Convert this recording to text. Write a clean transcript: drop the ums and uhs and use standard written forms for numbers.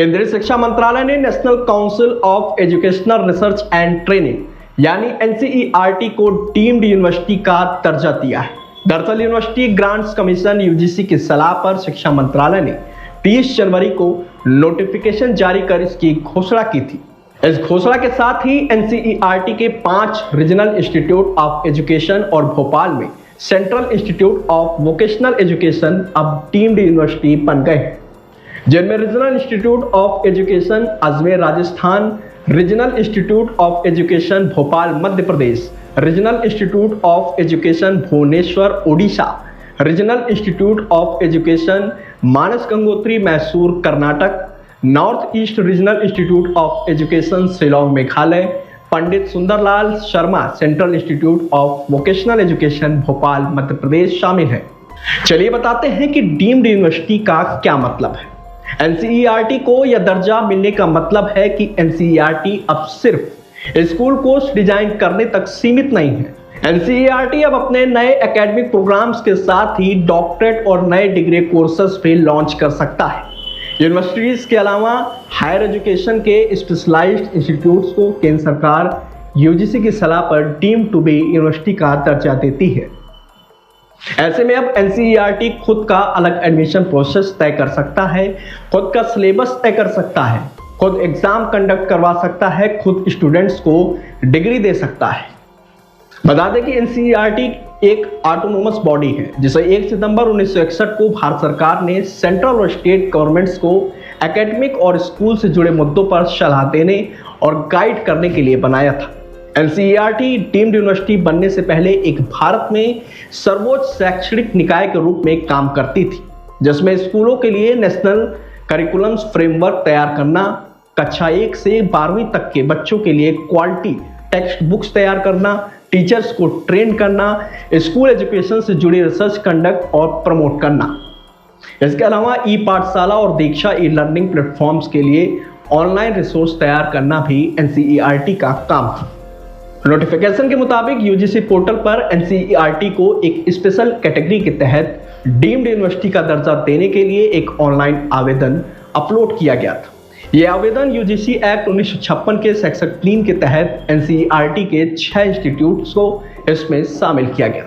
केंद्रीय शिक्षा मंत्रालय ने national council of educational research and training यानी एनसीईआरटी को डीम्ड यूनिवर्सिटी का दर्जा दिया है। दरअसल यूनिवर्सिटी ग्रांट्स कमीशन यूजीसी की सलाह पर शिक्षा मंत्रालय ने 30 जनवरी को नोटिफिकेशन जारी कर इसकी घोषणा की थी। इस घोषणा के साथ ही एनसीईआरटी के 5 रीजनल इंस्टीट्यूट ऑफ एजुकेशन और भोपाल में central institute of vocational education अब डीम्ड यूनिवर्सिटी बन गए हैं, जिनमें regional institute of education Ajmer Rajasthan, regional institute of education Bhopal Madhya Pradesh, regional institute of education Bhubaneswar Odisha, regional institute of education Manas Gangotri Mysore Karnataka, north east regional institute of education Shillong Meghalaya, Pandit Sundarlal Sharma central institute of vocational education Bhopal Madhya Pradesh शामिल है। चलिए बताते हैं कि डीम्ड यूनिवर्सिटी का क्या मतलब है। एनसीईआरटी को यह दर्जा मिलने का मतलब है कि एनसीईआरटी अब सिर्फ स्कूल कोर्स डिजाइन करने तक सीमित नहीं है। एनसीईआरटी अब अपने नए एकेडमिक प्रोग्राम्स के साथ ही डॉक्टरेट और नए डिग्री कोर्सेज भी लॉन्च कर सकता है। यूनिवर्सिटीज के अलावा हायर एजुकेशन के स्पेशलाइज्ड इंस्टीट्यूट्स को केंद्र सरकार यूजीसी की सलाह पर डीम्ड टू बी यूनिवर्सिटी का दर्जा देती है। ऐसे में अब एनसीईआरटी खुद का अलग एडमिशन प्रोसेस तय कर सकता है, खुद का सिलेबस तय कर सकता है, खुद एग्जाम कंडक्ट करवा सकता है, खुद स्टूडेंट्स को डिग्री दे सकता है। बता दें कि एनसीईआरटी एक ऑटोनोमस बॉडी है जिसे 1 सितंबर 1961 को भारत सरकार ने सेंट्रल और स्टेट गवर्नमेंट्स को एकेडमिक और स्कूल से जुड़े मुद्दों पर सलाह देने और गाइड करने के लिए बनाया था। एनसीईआरटी डीम्ड यूनिवर्सिटी बनने से पहले एक भारत में सर्वोच्च शैक्षणिक निकाय के रूप में काम करती थी, जिसमें स्कूलों के लिए नेशनल करिकुलम्स फ्रेमवर्क तैयार करना, कक्षा 1 से 12वीं तक के बच्चों के लिए क्वालिटी टेक्स्ट बुक्स तैयार करना, टीचर्स को ट्रेन करना, स्कूल एजुकेशन से जुड़ी रिसर्च कंडक्ट और प्रमोट करना। इसके अलावा ई पाठशाला और दीक्षा ई लर्निंग प्लेटफॉर्म्स के लिए ऑनलाइन रिसोर्स तैयार करना भी एनसीईआरटी का काम था। नोटिफिकेशन के मुताबिक यूजीसी पोर्टल पर एनसीईआरटी को एक स्पेशल कैटेगरी के तहत डीम्ड यूनिवर्सिटी का दर्जा देने के लिए एक ऑनलाइन आवेदन अपलोड किया गया था। यह आवेदन यूजीसी एक्ट 1956 के सेक्शन 3 के तहत एनसीईआरटी के 6 इंस्टीट्यूट्स को इसमें शामिल किया गया।